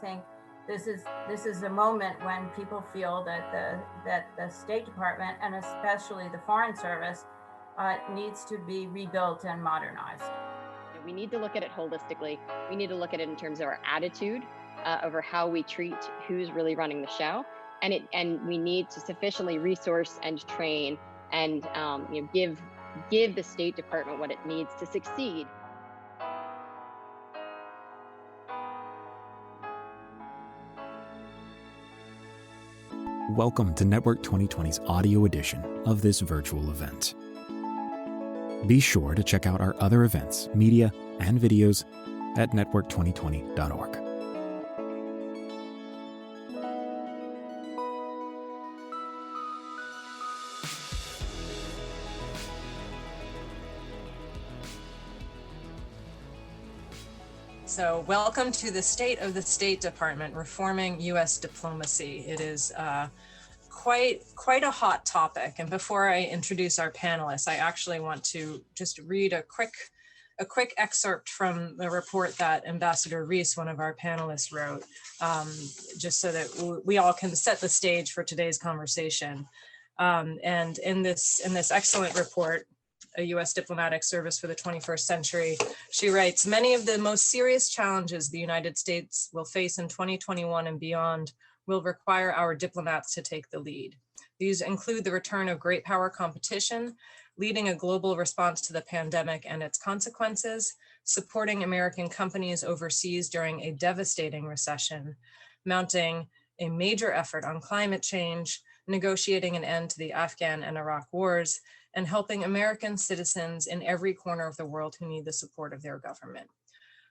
think this is a moment when people feel that the State Department, and especially the Foreign Service, needs to be rebuilt and modernized. We need to look at it holistically. We need to look at it in terms of our attitude over how we treat who's really running the show, and we need to sufficiently resource and train and give the State Department what it needs to succeed. Welcome to Network 2020's audio edition of this virtual event. Be sure to check out our other events, media, and videos at network2020.org. So welcome to the State of the State Department, Reforming U.S. Diplomacy. It is quite a hot topic. And before I introduce our panelists, I actually want to just read a quick excerpt from the report that Ambassador Ries, one of our panelists, wrote, just so that we all can set the stage for today's conversation. And in this excellent report, A U.S. Diplomatic Service for the 21st Century, she writes, many of the most serious challenges the United States will face in 2021 and beyond will require our diplomats to take the lead. These include the return of great power competition, leading a global response to the pandemic and its consequences, supporting American companies overseas during a devastating recession, mounting a major effort on climate change, negotiating an end to the Afghan and Iraq wars, and helping American citizens in every corner of the world who need the support of their government.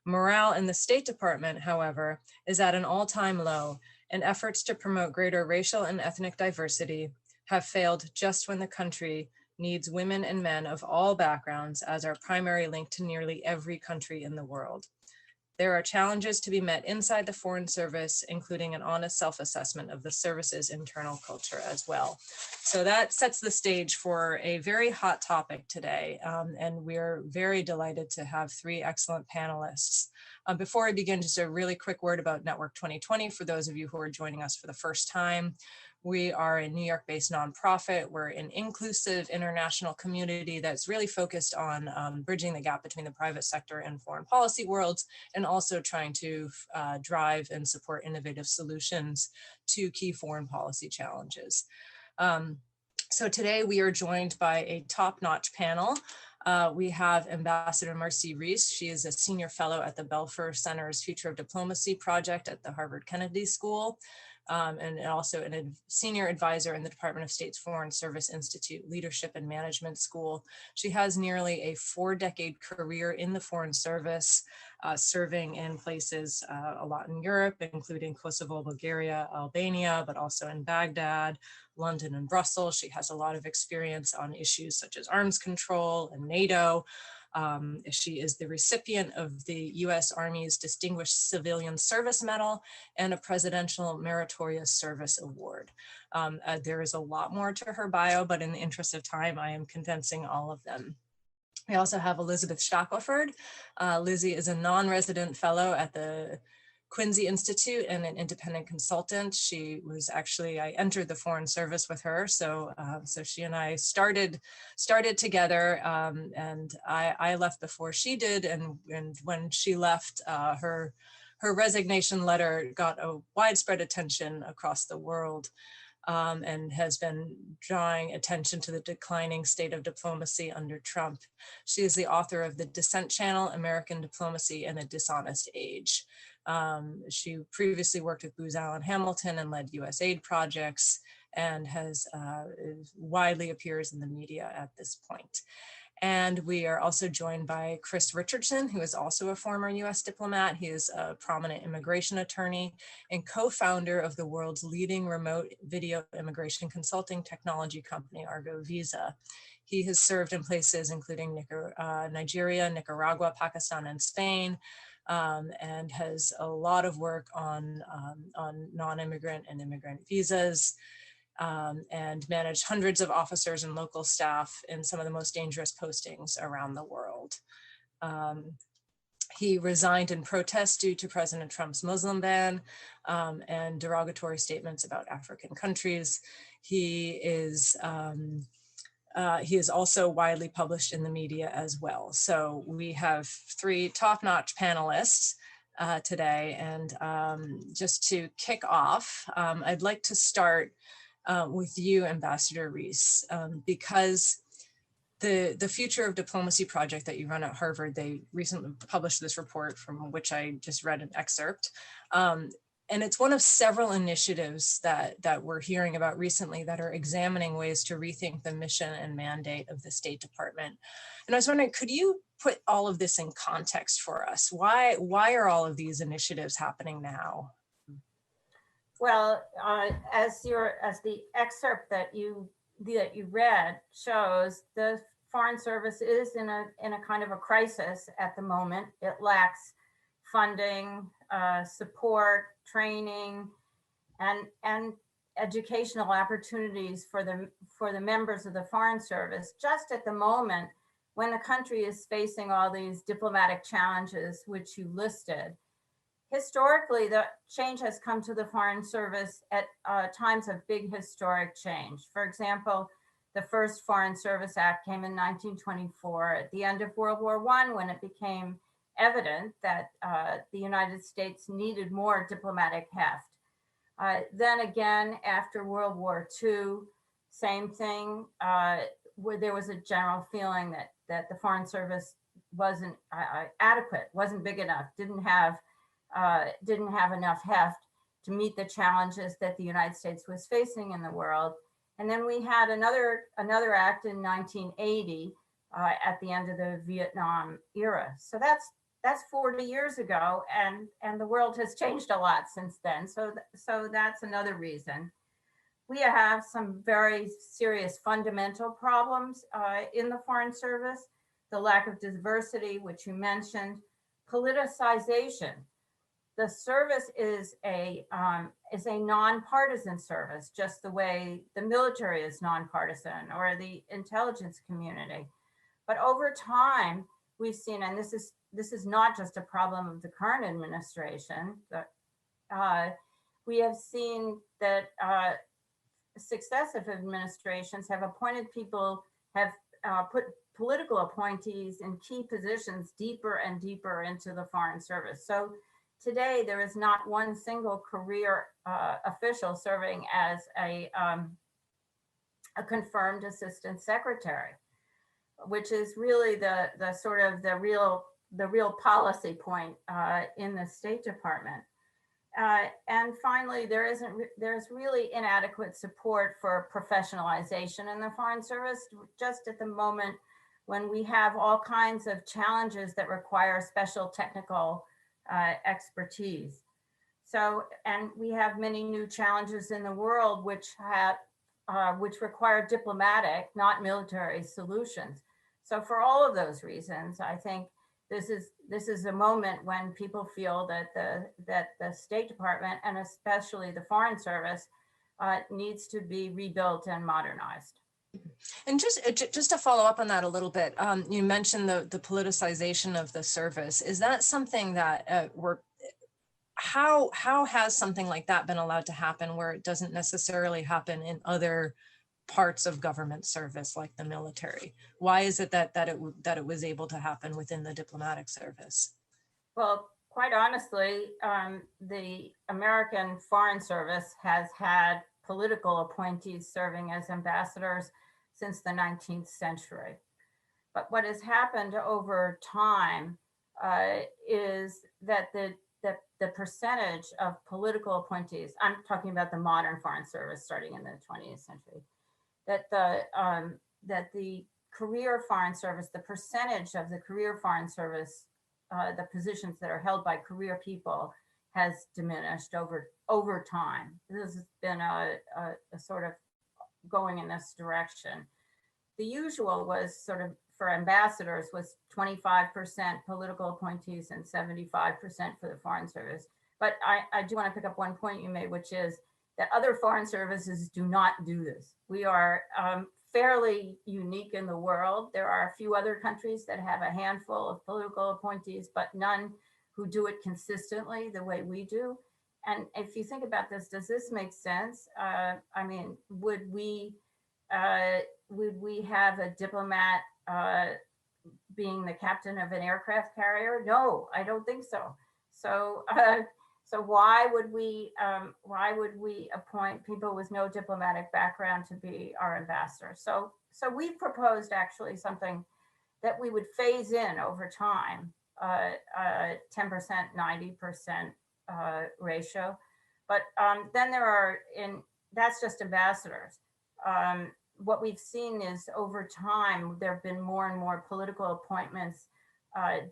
Morale in the State Department, however, is at an all-time low, and efforts to promote greater racial and ethnic diversity have failed just when the country needs women and men of all backgrounds as our primary link to nearly every country in the world. There are challenges to be met inside the Foreign Service, including an honest self-assessment of the service's internal culture as well. So that sets the stage for a very hot topic today, and we're very delighted to have three excellent panelists. Before I begin, just a really quick word about Network 2020 for those of you who are joining us for the first time. We are a New York-based nonprofit. We're an inclusive international community that's really focused on bridging the gap between the private sector and foreign policy worlds, and also trying to drive and support innovative solutions to key foreign policy challenges. So today we are joined by a top-notch panel. We have Ambassador Marcie Ries. She is a senior fellow at the Belfer Center's Future of Diplomacy project at the Harvard Kennedy School. And also a senior advisor in the Department of State's Foreign Service Institute Leadership and Management School. She has nearly a 4-decade career in the Foreign Service, serving in places a lot in Europe, including Kosovo, Bulgaria, Albania, but also in Baghdad, London, and Brussels. She has a lot of experience on issues such as arms control and NATO. She is the recipient of the U.S. Army's Distinguished Civilian Service Medal and a Presidential Meritorious Service Award. There is a lot more to her bio, but in the interest of time, I am condensing all of them. We also have Elizabeth Shackelford. Lizzie is a non-resident fellow at the Quincy Institute and an independent consultant. She was actually, I entered the Foreign Service with her, so she and I started together, and I left before she did, and when she left, her resignation letter got a widespread attention across the world, and has been drawing attention to the declining state of diplomacy under Trump. She is the author of The Dissent Channel, American Diplomacy in a Dishonest Age. She previously worked with Booz Allen Hamilton and led USAID projects, and has widely appears in the media at this point. And we are also joined by Chris Richardson, who is also a former US diplomat. He is a prominent immigration attorney and co-founder of the world's leading remote video immigration consulting technology company, Argo Visa. He has served in places including Nigeria, Nicaragua, Pakistan, and Spain, and has a lot of work on non-immigrant and immigrant visas, and managed hundreds of officers and local staff in some of the most dangerous postings around the world. He resigned in protest due to President Trump's Muslim ban and derogatory statements about African countries. He is also widely published in the media as well. So we have three top-notch panelists today. And just to kick off, I'd like to start with you, Ambassador Ries, because the Future of Diplomacy project that you run at Harvard, they recently published this report from which I just read an excerpt. And it's one of several initiatives that we're hearing about recently that are examining ways to rethink the mission and mandate of the State Department. And I was wondering, could you put all of this in context for us? Why are all of these initiatives happening now? Well, as the excerpt that you read shows, the Foreign Service is in a kind of a crisis at the moment. It lacks funding, support, training, and educational opportunities for the members of the Foreign Service, just at the moment when the country is facing all these diplomatic challenges which you listed. Historically, the change has come to the Foreign Service at times of big historic change. For example, the first Foreign Service Act came in 1924 at the end of World War I, when it became evident that the United States needed more diplomatic heft. Then again, after World War II, same thing, where there was a general feeling that the Foreign Service wasn't adequate, wasn't big enough, didn't have enough heft to meet the challenges that the United States was facing in the world. And then we had another act in 1980 at the end of the Vietnam era. So that's 40 years ago, and the world has changed a lot since then. So that's another reason. We have some very serious fundamental problems in the Foreign Service: the lack of diversity, which you mentioned, politicization. The service is a nonpartisan service, just the way the military is nonpartisan, or the intelligence community. But over time, we've seen, and this is not just a problem of the current administration, we have seen that successive administrations have appointed people, have put political appointees in key positions deeper and deeper into the Foreign Service. So today, there is not one single career official serving as a confirmed assistant secretary, which is really the sort of the real policy point in the State Department. And finally, there's really inadequate support for professionalization in the Foreign Service, just at the moment when we have all kinds of challenges that require special technical expertise. So, and we have many new challenges in the world which require diplomatic, not military solutions. So for all of those reasons, I think this is a moment when people feel that the State Department, and especially the Foreign Service, needs to be rebuilt and modernized. And just to follow up on that a little bit, you mentioned the politicization of the service. Is that something that how has something like that been allowed to happen, where it doesn't necessarily happen in other parts of government service like the military? Why is it that it was able to happen within the diplomatic service? Well, quite honestly, the American Foreign Service has had political appointees serving as ambassadors since the 19th century. But what has happened over time is that the percentage of political appointees, I'm talking about the modern Foreign Service starting in the 20th century, that the career Foreign Service, the percentage of the career Foreign Service, the positions that are held by career people, has diminished over time. This has been a sort of going in this direction. The usual was sort of, for ambassadors, was 25% political appointees and 75% for the Foreign Service. But I do want to pick up one point you made, which is that other foreign services do not do this. We are fairly unique in the world. There are a few other countries that have a handful of political appointees, but none who do it consistently the way we do. And if you think about this, does this make sense? I mean, would we have a diplomat being the captain of an aircraft carrier? No, I don't think so. So why would we appoint people with no diplomatic background to be our ambassador? So we've proposed actually something that we would phase in over time, 10%, 90% ratio. But then that's just ambassadors. What we've seen is over time, there have been more and more political appointments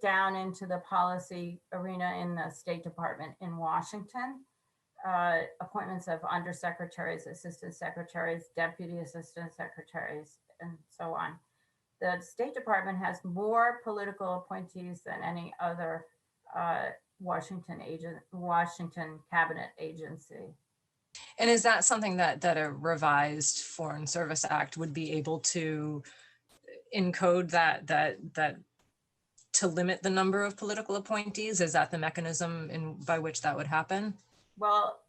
down into the policy arena in the State Department in Washington, appointments of undersecretaries, assistant secretaries, deputy assistant secretaries, and so on. The State Department has more political appointees than any other Washington cabinet agency. And is that something that a revised Foreign Service Act would be able to encode that to limit the number of political appointees? Is that the mechanism by which that would happen? Well,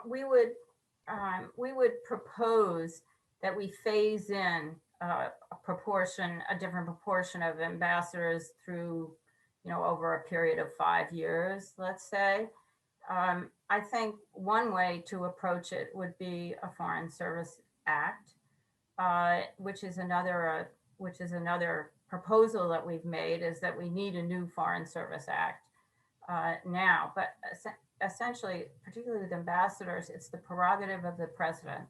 we would propose that we phase in a different proportion of ambassadors through, over a period of 5 years, let's say. I think one way to approach it would be a Foreign Service Act, which is another proposal that we've made, is that we need a new Foreign Service Act now. But essentially, particularly with ambassadors, it's the prerogative of the president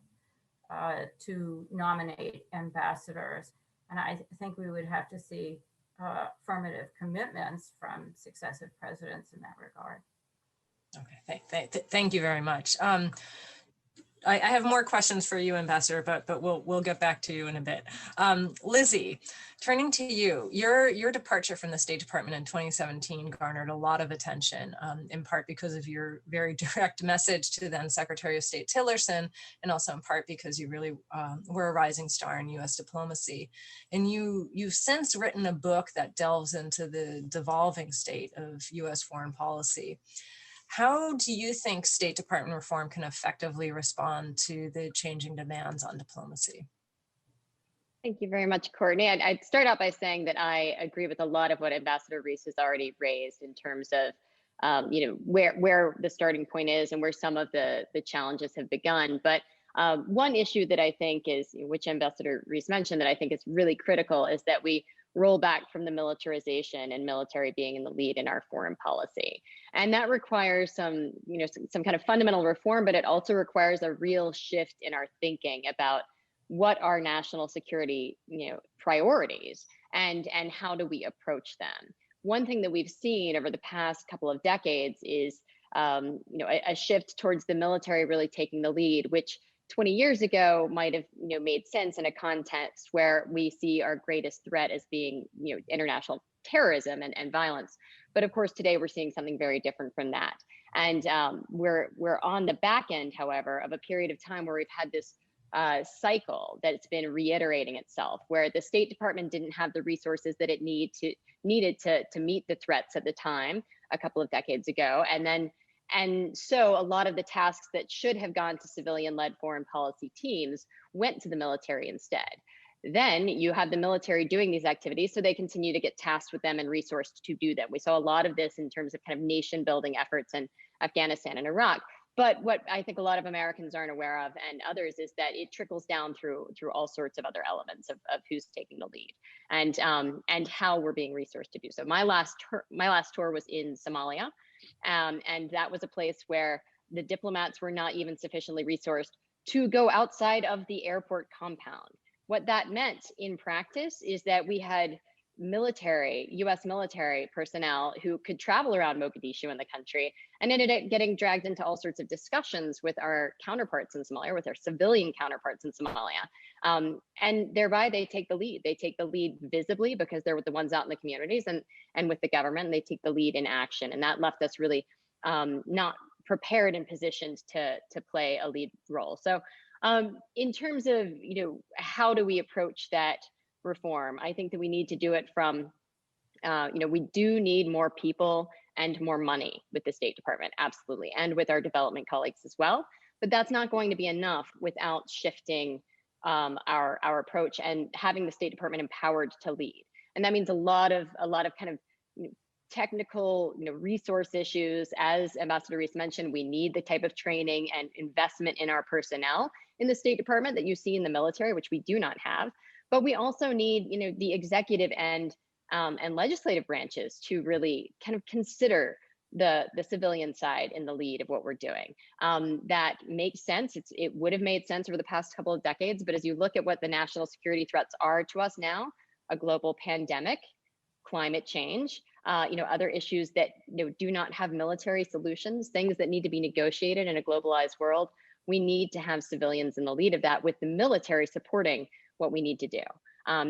to nominate ambassadors. And I think we would have to see affirmative commitments from successive presidents in that regard. Okay, thank you very much. I have more questions for you, Ambassador, but we'll get back to you in a bit. Lizzie, turning to you, your departure from the State Department in 2017 garnered a lot of attention, in part because of your very direct message to then Secretary of State Tillerson, and also in part because you really were a rising star in U.S. diplomacy. And you've since written a book that delves into the devolving state of U.S. foreign policy. How do you think State Department reform can effectively respond to the changing demands on diplomacy? Thank you very much, Courtney. I'd start out by saying that I agree with a lot of what Ambassador Ries has already raised in terms of where the starting point is and where some of the challenges have begun. But one issue that I think is, which Ambassador Ries mentioned, that I think is really critical, is that we roll back from the militarization and military being in the lead in our foreign policy. And that requires some kind of fundamental reform, but it also requires a real shift in our thinking about what are national security, priorities, and how do we approach them. One thing that we've seen over the past couple of decades is, a shift towards the military really taking the lead, which 20 years ago might have made sense in a context where we see our greatest threat as being international terrorism and violence. But of course, today we're seeing something very different from that. And we're on the back end, however, of a period of time where we've had this cycle that's been reiterating itself, where the State Department didn't have the resources that it needed to meet the threats at the time a couple of decades ago. And so a lot of the tasks that should have gone to civilian-led foreign policy teams went to the military instead. Then you have the military doing these activities, so they continue to get tasked with them and resourced to do them. We saw a lot of this in terms of kind of nation building efforts in Afghanistan and Iraq. But what I think a lot of Americans aren't aware of, and others, is that it trickles down through all sorts of other elements of who's taking the lead and how we're being resourced to do so. My last tour was in Somalia, and that was a place where the diplomats were not even sufficiently resourced to go outside of the airport compound. What that meant in practice is that we had U.S. military personnel who could travel around Mogadishu in the country and ended up getting dragged into all sorts of discussions with our counterparts in Somalia, with our civilian counterparts in Somalia. And thereby they take the lead. They take the lead visibly because they're the ones out in the communities and with the government, and they take the lead in action. And that left us really not prepared and positioned to play a lead role. So In terms of, how do we approach that reform? I think that we need to do it from, we do need more people and more money with the State Department, absolutely, and with our development colleagues as well. But that's not going to be enough without shifting our approach and having the State Department empowered to lead. And that means a lot of kind of technical, resource issues. As Ambassador Ries mentioned, we need the type of training and investment in our personnel in the State Department that you see in the military, which we do not have. But we also need, the executive and legislative branches to really kind of consider the civilian side in the lead of what we're doing. That makes sense. It would have made sense over the past couple of decades, but as you look at what the national security threats are to us now, a global pandemic, climate change, other issues that do not have military solutions, things that need to be negotiated in a globalized world, we need to have civilians in the lead of that, with the military supporting what we need to do.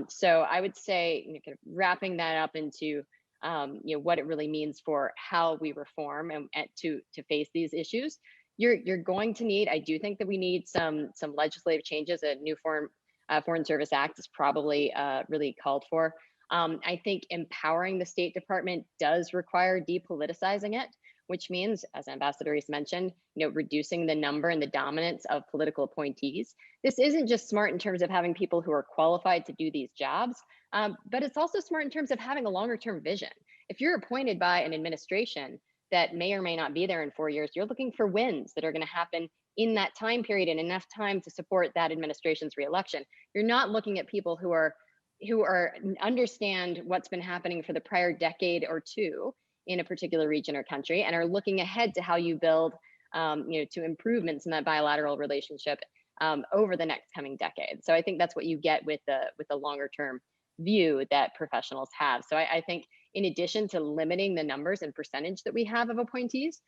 So I would say, kind of wrapping that up into what it really means for how we reform and to face these issues. You're going to need, I do think that we need some legislative changes. A new Foreign Service Act is probably really called for. I think empowering the State Department does require depoliticizing it, which means, as Ambassador Ries mentioned, reducing the number and the dominance of political appointees. This isn't just smart in terms of having people who are qualified to do these jobs, but it's also smart in terms of having a longer term vision. If you're appointed by an administration that may or may not be there in 4 years, you're looking for wins that are going to happen in that time period and enough time to support that administration's reelection. You're not looking at people who understand what's been happening for the prior decade or two in a particular region or country, and are looking ahead to how you build, to improvements in that bilateral relationship over the next coming decade. So I think that's what you get with the longer term view that professionals have. So I think, in addition to limiting the numbers and percentage that we have of appointees,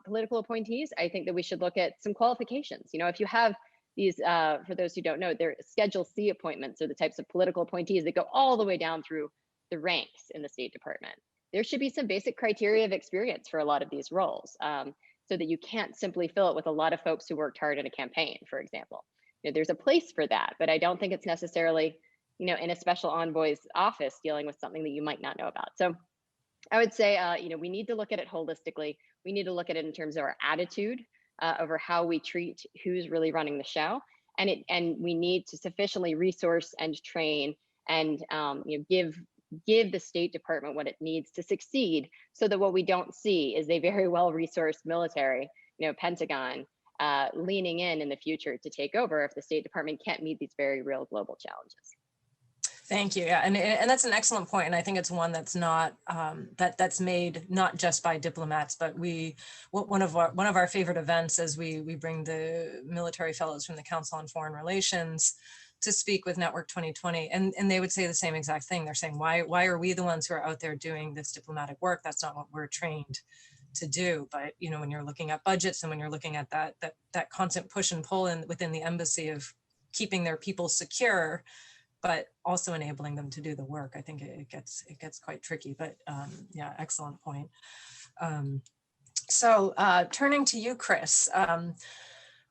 political appointees, I think that we should look at some qualifications. If you have these, for those who don't know, they're Schedule C appointments, or the types of political appointees that go all the way down through the ranks in the State Department. There should be some basic criteria of experience for a lot of these roles, so that you can't simply fill it with a lot of folks who worked hard in a campaign, for example. There's a place for that, but I don't think it's necessarily, in a special envoy's office dealing with something that you might not know about. So I would say, we need to look at it holistically. We need to look at it in terms of our attitude over how we treat who's really running the show, and we need to sufficiently resource and train and give the State Department what it needs to succeed, so that what we don't see is a very well-resourced military, Pentagon, leaning in the future to take over if the State Department can't meet these very real global challenges. Thank you. Yeah, and that's an excellent point, and I think it's one that's not that's made not just by diplomats, but one of our favorite events as we bring the military fellows from the Council on Foreign Relations to speak with Network 2020, and they would say the same exact thing. They're saying, why are we the ones who are out there doing this diplomatic work? That's not what we're trained to do. But when you're looking at budgets, and when you're looking at that constant push and pull within the embassy of keeping their people secure, but also enabling them to do the work, I think it gets quite tricky. But yeah, excellent point. So turning to you, Chris,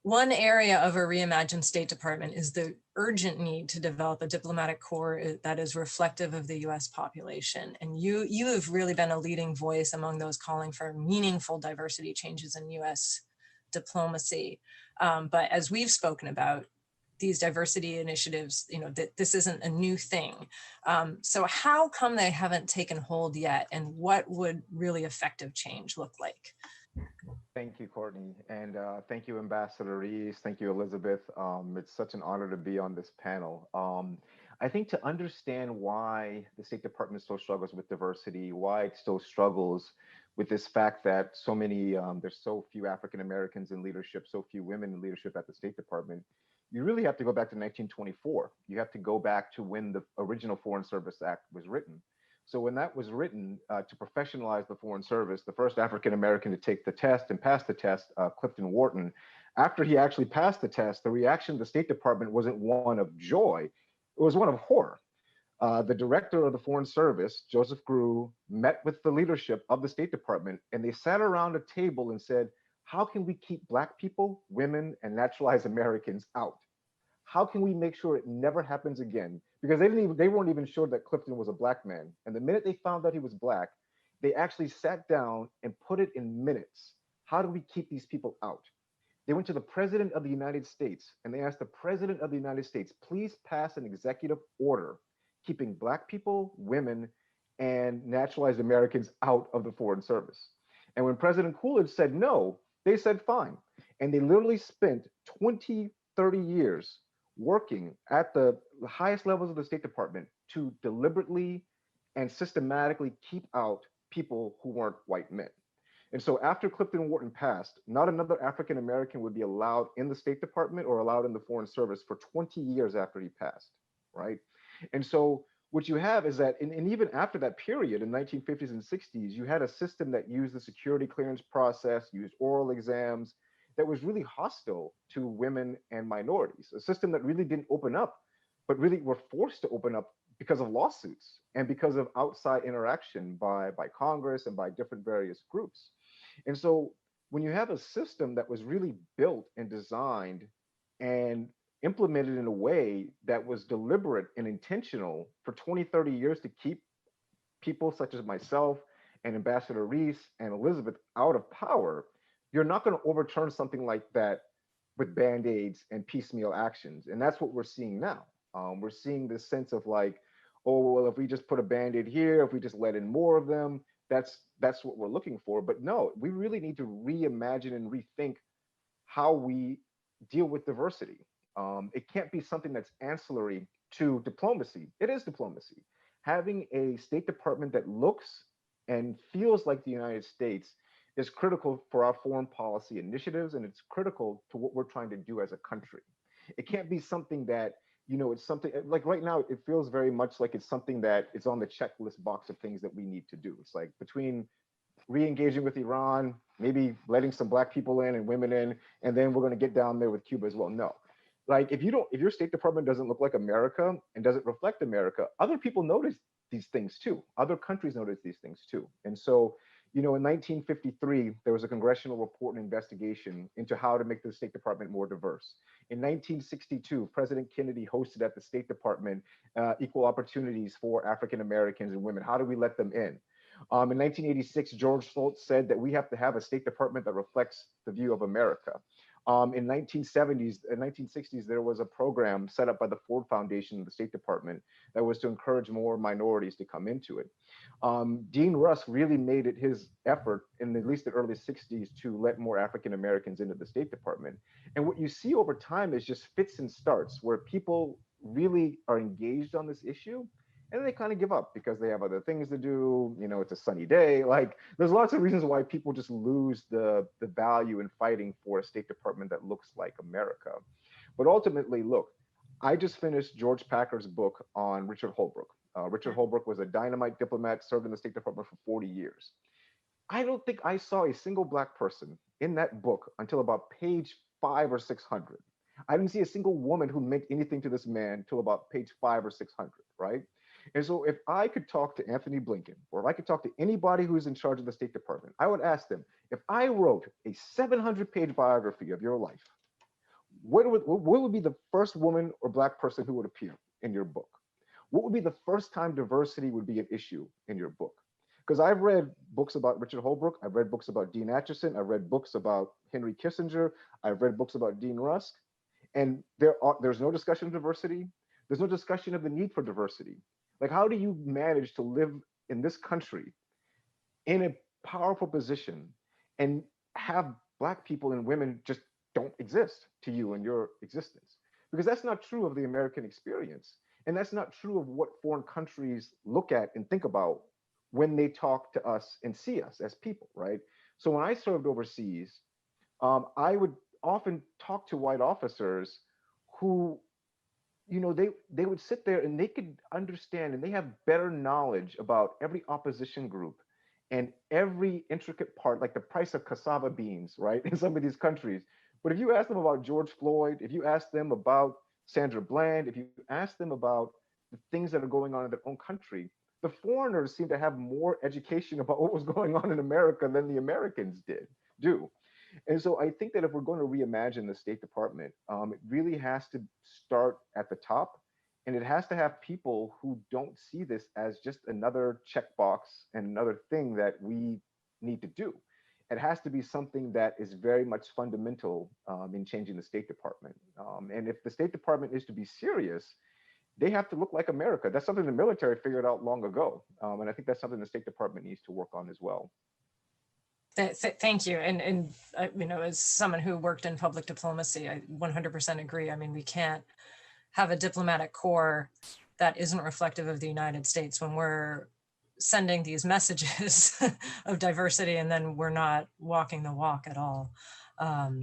one area of a reimagined State Department is the urgent need to develop a diplomatic corps that is reflective of the U.S. population. And you have really been a leading voice among those calling for meaningful diversity changes in U.S. diplomacy. But as we've spoken about, these diversity initiatives, that this isn't a new thing. So how come they haven't taken hold yet, and what would really effective change look like? Thank you, Courtney, and thank you, Ambassador Ries. Thank you, Elizabeth. It's such an honor to be on this panel. I think to understand why the State Department still struggles with diversity, why it still struggles with this fact that there's so few African Americans in leadership, so few women in leadership at the State Department, you really have to go back to 1924. You have to go back to when the original Foreign Service Act was written. So when that was written to professionalize the Foreign Service, the first African American to take the test and pass the test, Clifton Wharton, after he actually passed the test, the reaction of the State Department wasn't one of joy, it was one of horror. The director of the Foreign Service, Joseph Grew, met with the leadership of the State Department, and they sat around a table and said, how can we keep Black people, women, and naturalized Americans out? How can we make sure it never happens again? Because they weren't even sure that Clifton was a Black man. And the minute they found out he was Black, they actually sat down and put it in minutes. How do we keep these people out? They went to the President of the United States and they asked the President of the United States, please pass an executive order keeping Black people, women, and naturalized Americans out of the Foreign Service. And when President Coolidge said no, they said fine. And they literally spent 20, 30 years working at the highest levels of the State Department to deliberately and systematically keep out people who weren't white men. And so after Clifton Wharton passed, not another African American would be allowed in the State Department or allowed in the Foreign Service for 20 years after he passed, right? And so what you have is that, and even after that period in 1950s and 60s, you had a system that used the security clearance process, used oral exams, that was really hostile to women and minorities, a system that really didn't open up, but really were forced to open up because of lawsuits and because of outside interaction by Congress and by different various groups. And so when you have a system that was really built and designed and implemented in a way that was deliberate and intentional for 20, 30 years to keep people such as myself and Ambassador Ries and Elizabeth out of power, you're not going to overturn something like that with band-aids and piecemeal actions. And that's what we're seeing now. We're seeing this sense of like, oh, well, if we just put a band-aid here, if we just let in more of them, that's what we're looking for. But no, we really need to reimagine and rethink how we deal with diversity. It can't be something that's ancillary to diplomacy. It is diplomacy. Having a State Department that looks and feels like the United States is critical for our foreign policy initiatives, and it's critical to what we're trying to do as a country. It can't be something that, it's something like right now, it feels very much like it's something that is on the checklist box of things that we need to do. It's like between re-engaging with Iran, maybe letting some Black people in and women in, and then we're going to get down there with Cuba as well. No, like if your State Department doesn't look like America and doesn't reflect America, other people notice these things too. Other countries notice these things too. And so, in 1953, there was a congressional report and investigation into how to make the State Department more diverse. In 1962, President Kennedy hosted at the State Department equal opportunities for African Americans and women. How do we let them in? In 1986, George Shultz said that we have to have a State Department that reflects the view of America. In 1960s, there was a program set up by the Ford Foundation of the State Department that was to encourage more minorities to come into it. Dean Rusk really made it his effort in at least the early 60s to let more African Americans into the State Department. And what you see over time is just fits and starts where people really are engaged on this issue. And then they kind of give up because they have other things to do. It's a sunny day. Like there's lots of reasons why people just lose the value in fighting for a State Department that looks like America. But ultimately, look, I just finished George Packer's book on Richard Holbrooke. Richard Holbrooke was a dynamite diplomat, served in the State Department for 40 years. I don't think I saw a single Black person in that book until about page 500 or 600. I didn't see a single woman who meant anything to this man till about page 500 or 600, right? And so if I could talk to Anthony Blinken, or if I could talk to anybody who's in charge of the State Department, I would ask them, if I wrote a 700-page biography of your life, what would be the first woman or Black person who would appear in your book? What would be the first time diversity would be an issue in your book? Because I've read books about Richard Holbrooke, I've read books about Dean Acheson, I've read books about Henry Kissinger, I've read books about Dean Rusk, and there's no discussion of diversity. There's no discussion of the need for diversity. Like, how do you manage to live in this country in a powerful position and have Black people and women just don't exist to you in your existence? Because that's not true of the American experience. And that's not true of what foreign countries look at and think about when they talk to us and see us as people, right? So when I served overseas, I would often talk to white officers who, they would sit there and they could understand and they have better knowledge about every opposition group and every intricate part, like the price of cassava beans, right, in some of these countries. But if you ask them about George Floyd, if you ask them about Sandra Bland, if you ask them about the things that are going on in their own country, the foreigners seem to have more education about what was going on in America than the Americans do. And so I think that if we're going to reimagine the State Department, it really has to start at the top, and it has to have people who don't see this as just another checkbox and another thing that we need to do. It has to be something that is very much fundamental in changing the State Department. And if the State Department is to be serious, they have to look like America. That's something the military figured out long ago. And I think that's something the State Department needs to work on as well. Thank you. And you know, as someone who worked in public diplomacy, I 100% agree. I mean, we can't have a diplomatic corps that isn't reflective of the United States when we're sending these messages of diversity and then we're not walking the walk at all.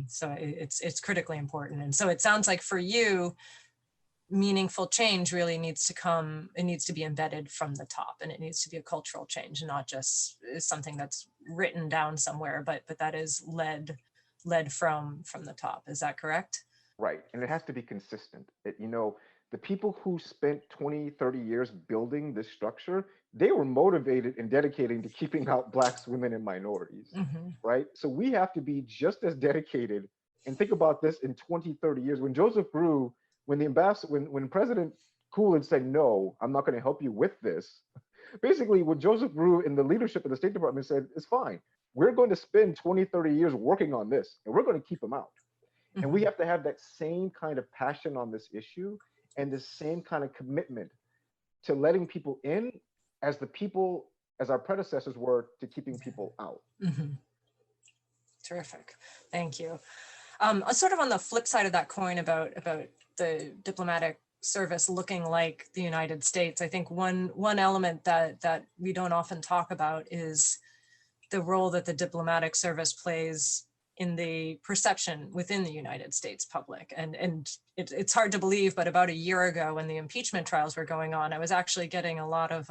So it's critically important. And so it sounds like for you, meaningful change really needs to come, it needs to be embedded from the top, and it needs to be a cultural change, not just something that's written down somewhere, but that is led from the top. Is that correct? Right. And it has to be consistent. The people who spent 20, 30 years building this structure, they were motivated and dedicated to keeping out Blacks, women, and minorities, right? So we have to be just as dedicated, and think about this in 20, 30 years. When Joseph Grew, when President Coolidge said, no, I'm not going to help you with this, basically what Joseph Grew in the leadership of the State Department said, it's fine. We're going to spend 20, 30 years working on this, and we're going to keep them out. And we have to have that same kind of passion on this issue and the same kind of commitment to letting people in as our predecessors were to keeping people out. Terrific. Thank you. Sort of on the flip side of that coin about the diplomatic service looking like the United States, I think one element that we don't often talk about is the role that the diplomatic service plays in the perception within the United States public. And it's hard to believe, but about a year ago when the impeachment trials were going on, I was actually getting a lot of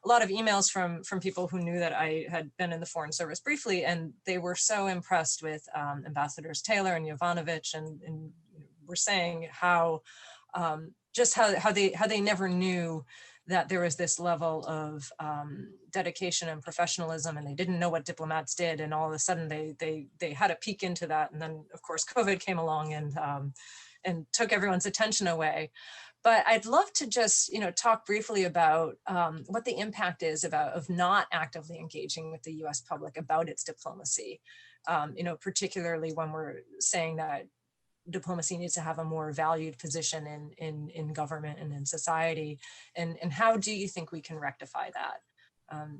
emails from people who knew that I had been in the Foreign Service briefly, and they were so impressed with Ambassadors Taylor and Yovanovitch, and were saying how they never knew that there was this level of dedication and professionalism, and they didn't know what diplomats did, and all of a sudden they had a peek into that, and then of course COVID came along and took everyone's attention away. But I'd love to just talk briefly about what the impact is of not actively engaging with the U.S. public about its diplomacy, particularly when we're saying that diplomacy needs to have a more valued position in government and in society. And how do you think we can rectify that?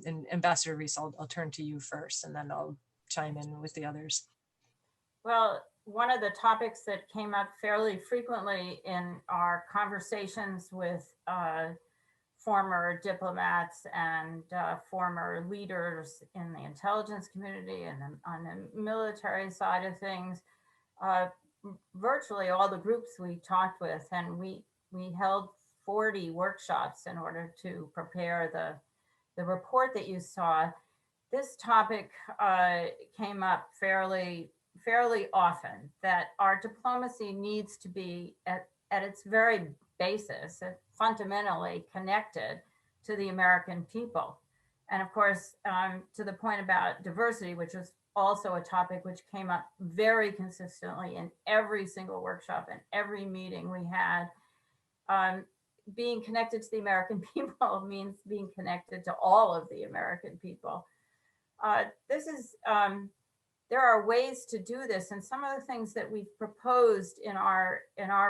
And Ambassador Ries, I'll turn to you first, and then I'll chime in with the others. Well, one of the topics that came up fairly frequently in our conversations with former diplomats and former leaders in the intelligence community and on the military side of things, virtually all the groups we talked with, and we held 40 workshops in order to prepare the report that you saw. This topic came up fairly often, that our diplomacy needs to be at its very basis, fundamentally connected to the American people. And of course, to the point about diversity, which was also a topic which came up very consistently in every single workshop and every meeting we had. Being connected to the American people means being connected to all of the American people. There are ways to do this, and some of the things that we've proposed in our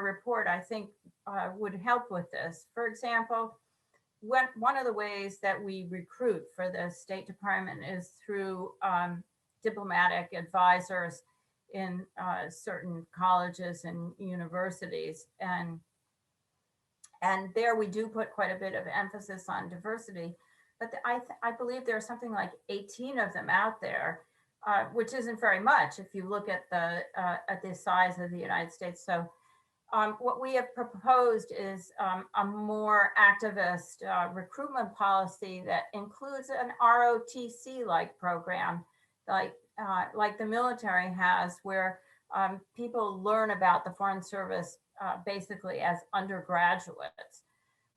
report, I think, would help with this. For example, one of the ways that we recruit for the State Department is through diplomatic advisors in certain colleges and universities, and there we do put quite a bit of emphasis on diversity. But I believe there are something like 18 of them out there, which isn't very much if you look at the size of the United States. So what we have proposed is a more activist recruitment policy that includes an ROTC-like program, like the military has, where people learn about the Foreign Service basically as undergraduates.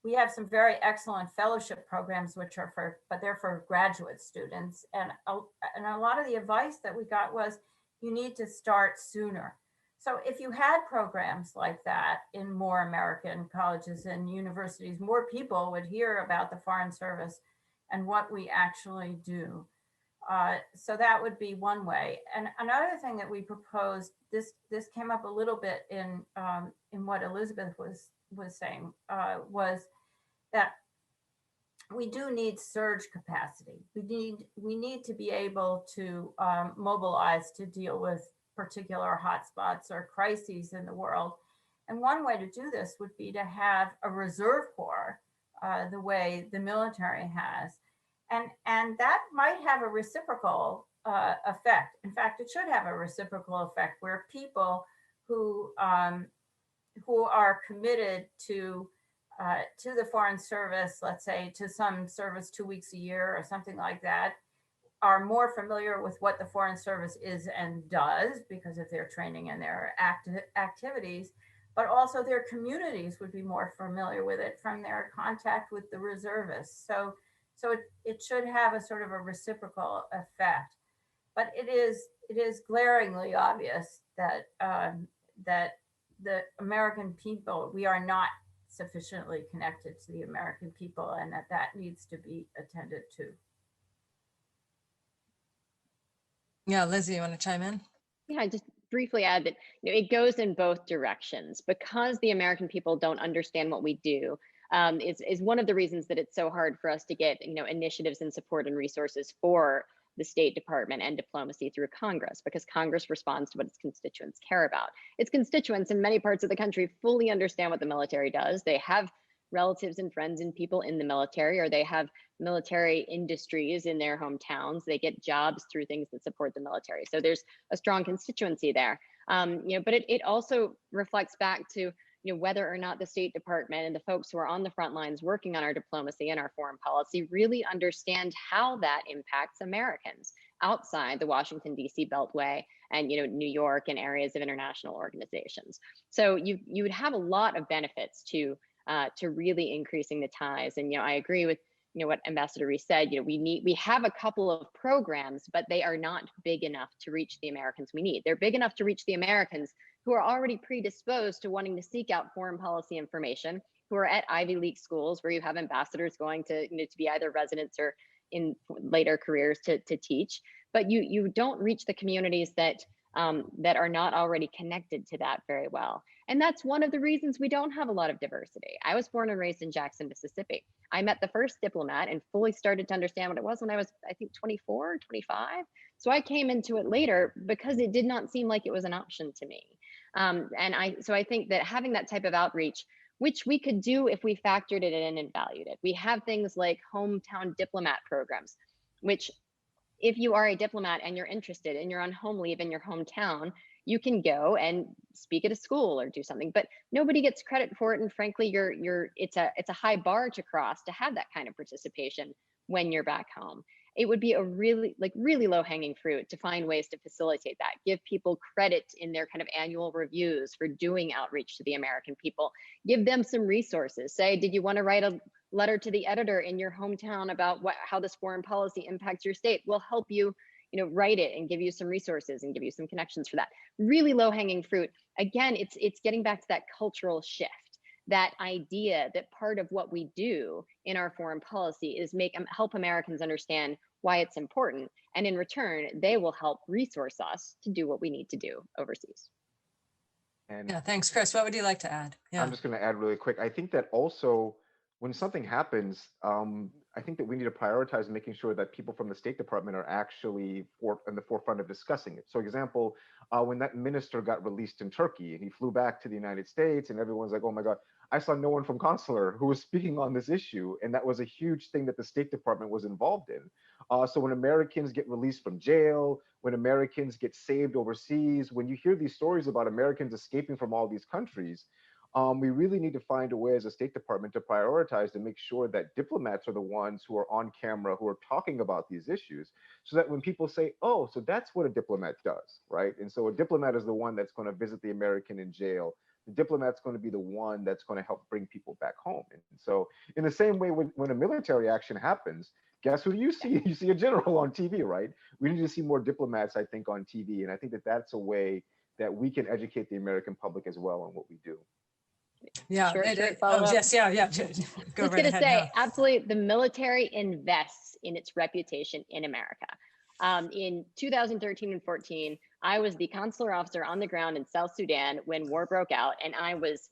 We have some very excellent fellowship programs, but they're for graduate students. And a lot of the advice that we got was, you need to start sooner. So if you had programs like that in more American colleges and universities, more people would hear about the Foreign Service and what we actually do. So that would be one way. And another thing that we proposed, this came up a little bit in what Elizabeth was saying, was that we do need surge capacity. We need to be able to mobilize to deal with particular hotspots or crises in the world. And one way to do this would be to have a reserve corps, the way the military has. And that might have a reciprocal effect. In fact, it should have a reciprocal effect where people who are committed to the Foreign Service, let's say to some service 2 weeks a year or something like that, are more familiar with what the Foreign Service is and does because of their training and their activities, but also their communities would be more familiar with it from their contact with the reservists. So it should have a sort of a reciprocal effect. But it is glaringly obvious that that the American people, we are not sufficiently connected to the American people, and that needs to be attended to. Yeah, Lizzie, you want to chime in? Yeah, just briefly add that it goes in both directions. Because the American people don't understand what we do, is one of the reasons that it's so hard for us to get initiatives and support and resources for the State Department and diplomacy through Congress, because Congress responds to what its constituents care about. Its constituents in many parts of the country fully understand what the military does. They have relatives and friends and people in the military, or they have military industries in their hometowns. They get jobs through things that support the military. So there's a strong constituency there. But it also reflects back to whether or not the State Department and the folks who are on the front lines working on our diplomacy and our foreign policy really understand how that impacts Americans outside the Washington, D.C. Beltway and New York and areas of international organizations. So you would have a lot of benefits to really increasing the ties. And I agree with what Ambassador Ries said. We have a couple of programs, but they are not big enough to reach the Americans we need. They're big enough to reach the Americans who are already predisposed to wanting to seek out foreign policy information, who are at Ivy League schools where you have ambassadors going to to be either residents or in later careers to teach. But you don't reach the communities that are not already connected to that very well. And that's one of the reasons we don't have a lot of diversity. I was born and raised in Jackson, Mississippi. I met the first diplomat and fully started to understand what it was when I was, I think, 24, 25. So I came into it later because it did not seem like it was an option to me. So I think that having that type of outreach, which we could do if we factored it in and valued it. We have things like hometown diplomat programs, which if you are a diplomat and you're interested and you're on home leave in your hometown, you can go and speak at a school or do something, but nobody gets credit for it. And frankly, it's a high bar to cross to have that kind of participation when you're back home. It would be a really low hanging fruit to find ways to facilitate that, give people credit in their kind of annual reviews for doing outreach to the American people, give them some resources. Say, did you want to write a letter to the editor in your hometown about how this foreign policy impacts your state? We'll help you, write it and give you some resources and give you some connections for that. Really low hanging fruit. Again, it's getting back to that cultural shift. That idea that part of what we do in our foreign policy is help Americans understand why it's important. And in return, they will help resource us to do what we need to do overseas. And yeah, thanks, Chris. What would you like to add? Yeah. I'm just going to add really quick. I think that also when something happens, I think that we need to prioritize making sure that people from the State Department are actually in the forefront of discussing it. So example, when that minister got released in Turkey and he flew back to the United States and everyone's like, oh my God, I saw no one from consular who was speaking on this issue. And that was a huge thing that the State Department was involved in. So when Americans get released from jail, when Americans get saved overseas, when you hear these stories about Americans escaping from all these countries, we really need to find a way as a State Department to prioritize to make sure that diplomats are the ones who are on camera, who are talking about these issues, so that when people say, oh, so that's what a diplomat does, right? And so a diplomat is the one that's going to visit the American in jail. The diplomat's going to be the one that's going to help bring people back home. And so in the same way, when a military action happens, guess who you see? You see a general on TV, right? We need to see more diplomats, I think, on TV. And I think that that's a way that we can educate the American public as well on what we do. Yeah. Short follow-up. Yes. Yeah. Yeah. Go Just right going to ahead. say, Yeah. absolutely, the military invests in its reputation in America. In 2013 and 14, I was the consular officer on the ground in South Sudan when war broke out, and I was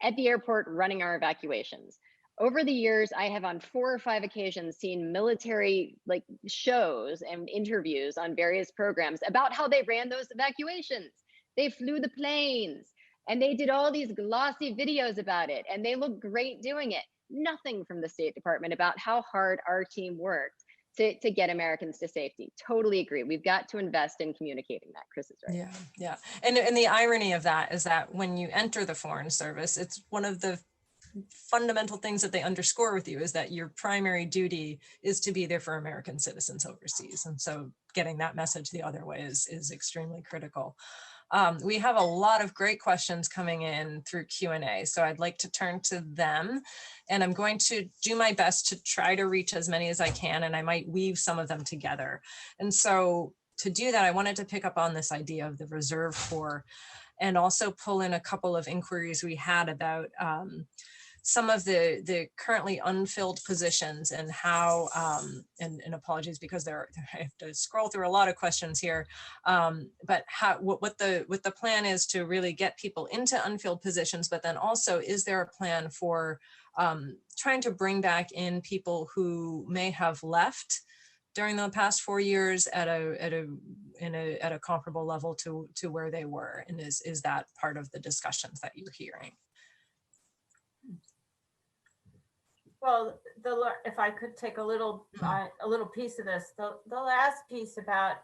at the airport running our evacuations. Over the years, I have on 4 or 5 occasions seen military shows and interviews on various programs about how they ran those evacuations. They flew the planes and they did all these glossy videos about it, and they look great doing it. Nothing from the State Department about how hard our team worked to get Americans to safety. Totally agree. We've got to invest in communicating that. Chris is right. Yeah, yeah. And the irony of that is that when you enter the Foreign Service, it's one of the fundamental things that they underscore with you is that your primary duty is to be there for American citizens overseas. And so getting that message the other way is extremely critical. We have a lot of great questions coming in through Q&A, so I'd like to turn to them, and I'm going to do my best to try to reach as many as I can, and I might weave some of them together. And so to do that, I wanted to pick up on this idea of the Reserve Corps and also pull in a couple of inquiries we had about some of the currently unfilled positions and how, and apologies because I have to scroll through a lot of questions here, but what the plan is to really get people into unfilled positions, but then also, is there a plan for trying to bring back in people who may have left during the past 4 years at a comparable level to where they were, and is that part of the discussions that you're hearing? Well, if I could take a little piece of this, the last piece about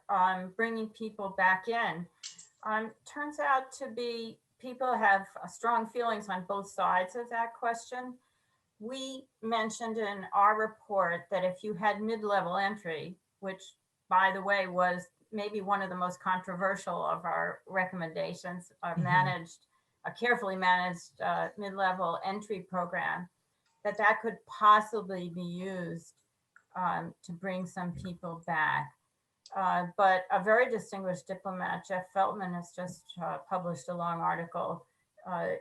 bringing people back in turns out to be people have strong feelings on both sides of that question. We mentioned in our report that if you had mid-level entry, which by the way was maybe one of the most controversial of our recommendations, a carefully managed mid-level entry program, that could possibly be used to bring some people back. But a very distinguished diplomat, Jeff Feltman, has just published a long article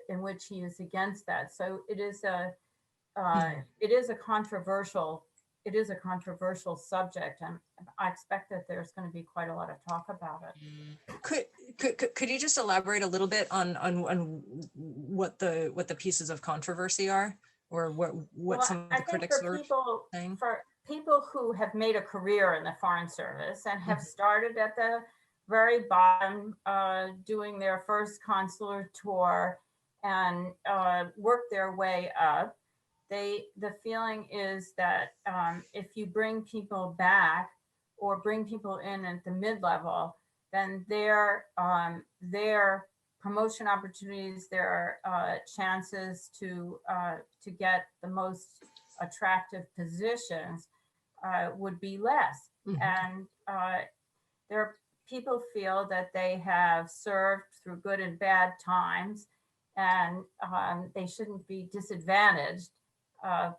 in which he is against that. So it is a controversial subject, and I expect that there's going to be quite a lot of talk about it. Could you just elaborate a little bit on what the pieces of controversy are? Or what some of the critics are saying? For people who have made a career in the Foreign Service and have started at the very bottom, doing their first consular tour and worked their way up, the feeling is that if you bring people back or bring people in at the mid-level, then their promotion opportunities, their chances to get the most attractive positions would be less. And people feel that they have served through good and bad times, and they shouldn't be disadvantaged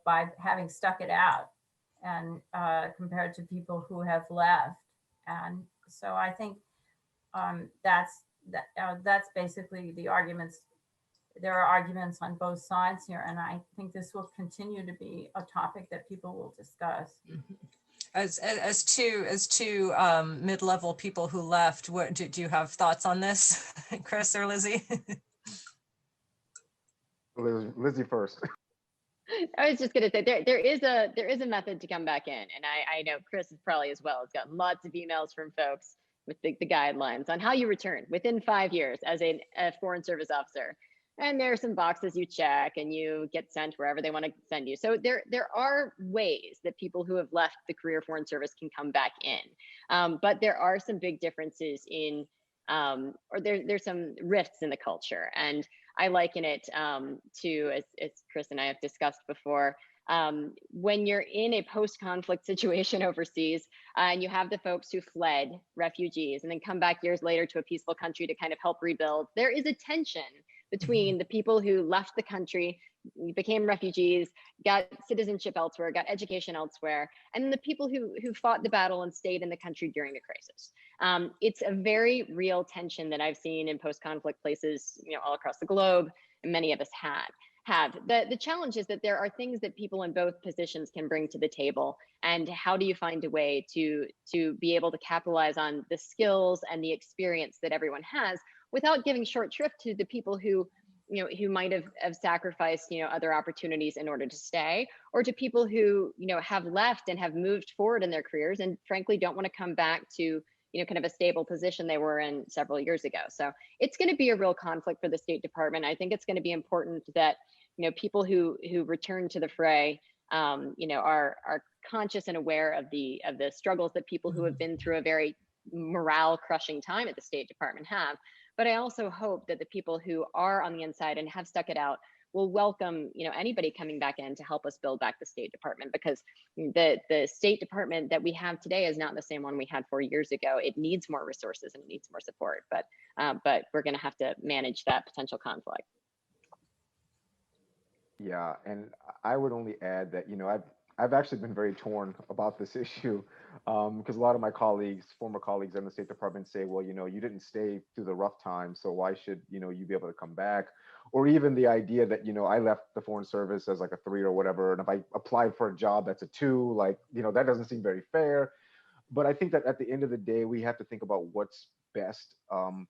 by having stuck it out, and compared to people who have left. And so I think that's basically the arguments. There are arguments on both sides here, and I think this will continue to be a topic that people will discuss. As to mid-level people who left, what do you have thoughts on this, Chris or Lizzie? Lizzie first. I was just going to say there is a method to come back in, and I know Chris is probably as well. Has gotten lots of emails from folks with the guidelines on how you return within 5 years as a Foreign Service officer. And there are some boxes you check and you get sent wherever they want to send you. So there are ways that people who have left the career Foreign Service can come back in. But there are some big differences in, or there's some rifts in the culture. And I liken it to, as Chris and I have discussed before, when you're in a post-conflict situation overseas and you have the folks who fled, refugees, and then come back years later to a peaceful country to kind of help rebuild, there is a tension between the people who left the country, became refugees, got citizenship elsewhere, got education elsewhere, and the people who fought the battle and stayed in the country during the crisis. It's a very real tension that I've seen in post-conflict places, all across the globe, and many of us have. The challenge is that there are things that people in both positions can bring to the table, and how do you find a way to be able to capitalize on the skills and the experience that everyone has without giving short shrift to the people who might have sacrificed other opportunities in order to stay, or to people who have left and have moved forward in their careers and frankly don't want to come back to kind of a stable position they were in several years ago. So it's going to be a real conflict for the State Department. I think it's going to be important that people who return to the fray are conscious and aware of the struggles that people who have been through a very morale crushing time at the State Department have. But I also hope that the people who are on the inside and have stuck it out will welcome anybody coming back in to help us build back the State Department, because the State Department that we have today is not the same one we had 4 years ago. It needs more resources and it needs more support, but we're going to have to manage that potential conflict. Yeah, and I would only add that I've actually been very torn about this issue, because a lot of my colleagues, former colleagues in the State Department, say, well, you didn't stay through the rough times, so why should you be able to come back? Or even the idea that I left the Foreign Service as like a 3 or whatever, and if I applied for a job that's a 2, like that doesn't seem very fair. But I think that at the end of the day, we have to think about what's best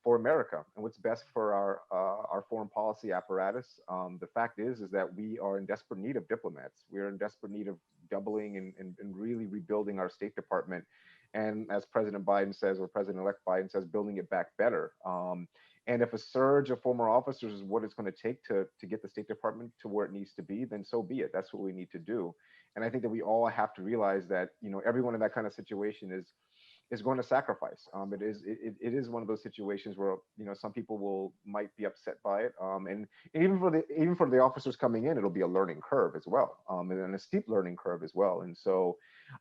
for America and what's best for our foreign policy apparatus. The fact is that we are in desperate need of diplomats. We are in desperate need of doubling and really rebuilding our State Department. And as President Biden says, or President-elect Biden says, building it back better. And if a surge of former officers is what it's going to take to get the State Department to where it needs to be, then so be it. That's what we need to do. And I think that we all have to realize that, everyone in that kind of situation is going to sacrifice. It is one of those situations where, some people might be upset by it. And even for the officers coming in, it'll be a learning curve as well, and a steep learning curve as well. And so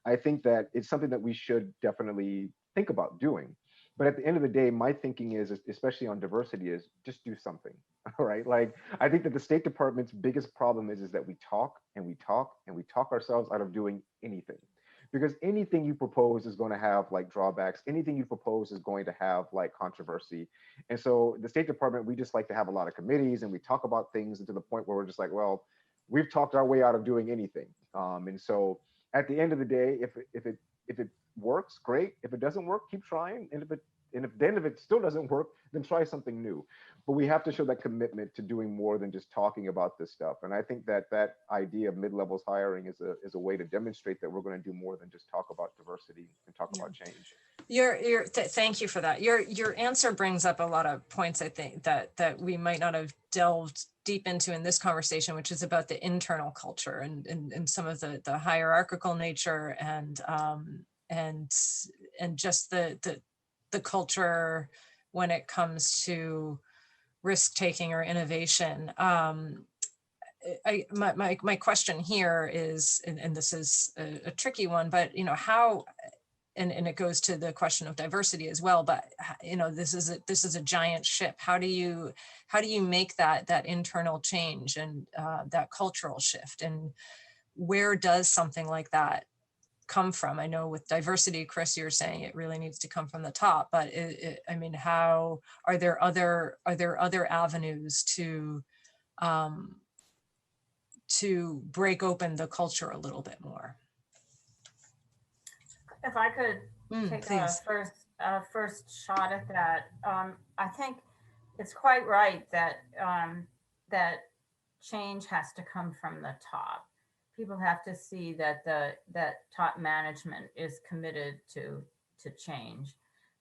I think that it's something that we should definitely think about doing. But at the end of the day, my thinking is, especially on diversity, is just do something. All right. Like, I think that the State Department's biggest problem is that we talk and we talk and we talk ourselves out of doing anything. Because anything you propose is going to have like drawbacks. Anything you propose is going to have like controversy. And so the State Department, we just like to have a lot of committees and we talk about things, and to the point where we're just like, well, we've talked our way out of doing anything. And so at the end of the day, if it works, great. If it doesn't work, keep trying. And if it still doesn't work, then try something new. But we have to show that commitment to doing more than just talking about this stuff. And I think that idea of mid-levels hiring is a way to demonstrate that we're going to do more than just talk about diversity and talk about change. Thank you for that. Your answer brings up a lot of points, I think, that we might not have delved deep into in this conversation, which is about the internal culture and some of the hierarchical nature and just the culture when it comes to risk-taking or innovation. My question here is, and this is a tricky one, but how, and it goes to the question of diversity as well, but this is a giant ship. How do you make that internal change and that cultural shift, and where does something like that come from? I know with diversity, Chris, you're saying it really needs to come from the top, but how are there other avenues to break open the culture a little bit more? If I could take please. a first shot at that, I think it's quite right that that change has to come from the top. People have to see that that top management is committed to change.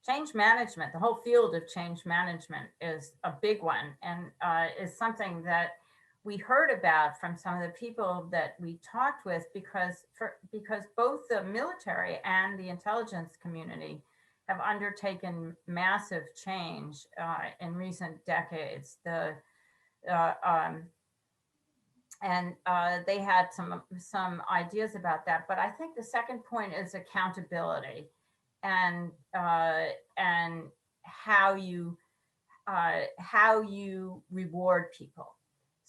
Change management, the whole field of change management, is a big one, and is something that we heard about from some of the people that we talked with, because both the military and the intelligence community have undertaken massive change in recent decades. And they had some ideas about that. But I think the second point is accountability, and how you reward people.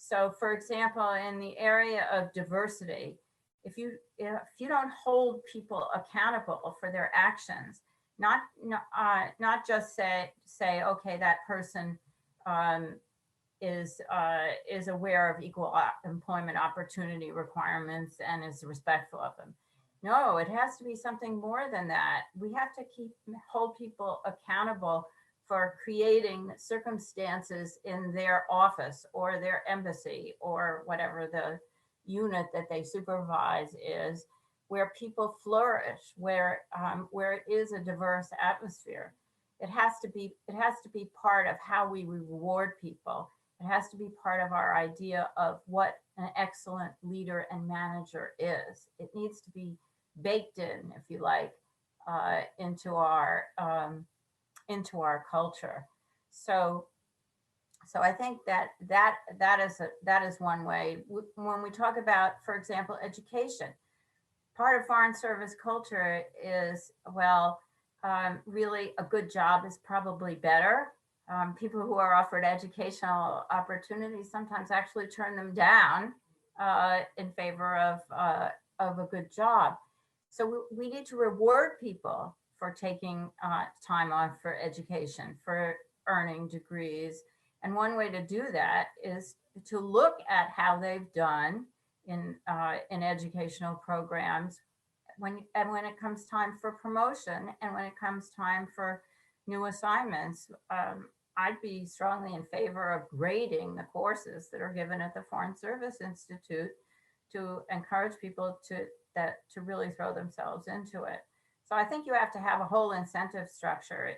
So for example, in the area of diversity, if you don't hold people accountable for their actions, not just say, okay, that person is aware of equal employment opportunity requirements and is respectful of them. No, it has to be something more than that. We have to hold people accountable for creating circumstances in their office or their embassy or whatever the unit that they supervise is, where people flourish, where it is a diverse atmosphere. It has to be part of how we reward people. It has to be part of our idea of what an excellent leader and manager is. It needs to be baked in, if you like, into our culture. So I think that is one way. When we talk about, for example, education, part of Foreign Service culture is, well, really a good job is probably better. People who are offered educational opportunities sometimes actually turn them down in favor of a good job. So we need to reward people for taking time off for education, for earning degrees. And one way to do that is to look at how they've done in educational programs when it comes time for promotion and when it comes time for new assignments. I'd be strongly in favor of grading the courses that are given at the Foreign Service Institute to encourage people to really throw themselves into it. So I think you have to have a whole incentive structure.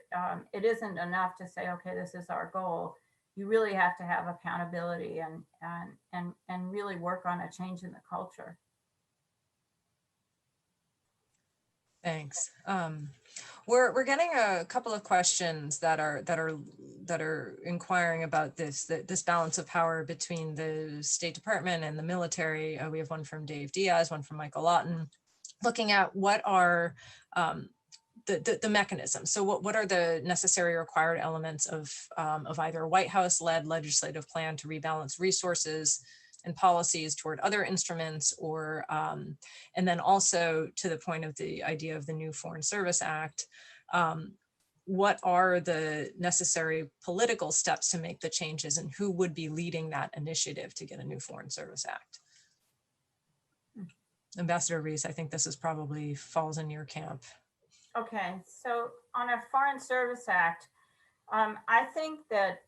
It isn't enough to say, okay, this is our goal. You really have to have accountability and really work on a change in the culture. Thanks. We're getting a couple of questions that are inquiring about this balance of power between the State Department and the military. We have one from Dave Diaz, one from Michael Lawton, looking at what are the mechanisms. So what are the necessary required elements of either a White House-led legislative plan to rebalance resources and policies toward other instruments, or and then also to the point of the idea of the new Foreign Service Act, what are the necessary political steps to make the changes, and who would be leading that initiative to get a new Foreign Service Act? Ambassador Ries, I think this is probably falls in your camp. Okay, so on a Foreign Service Act, I think that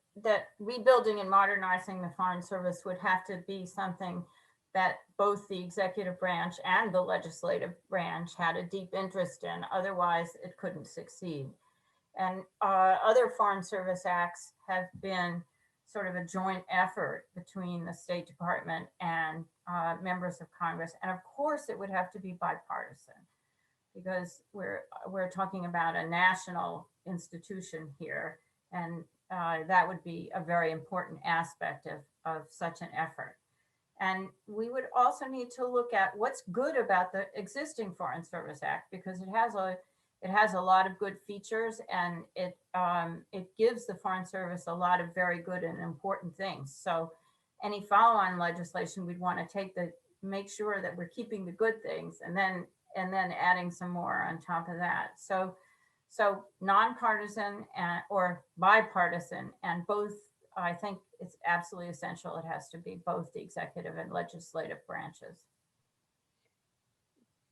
rebuilding and modernizing the Foreign Service would have to be something that both the executive branch and the legislative branch had a deep interest in. Otherwise, it couldn't succeed. And other Foreign Service Acts have been sort of a joint effort between the State Department and members of Congress. And of course, it would have to be bipartisan, because we're talking about a national institution here. And that would be a very important aspect of such an effort. And we would also need to look at what's good about the existing Foreign Service Act, because it has a lot of good features, and it gives the Foreign Service a lot of very good and important things. So any follow-on legislation, we'd want to make sure that we're keeping the good things and then adding some more on top of that. So nonpartisan or bipartisan, and both, I think it's absolutely essential. It has to be both the executive and legislative branches.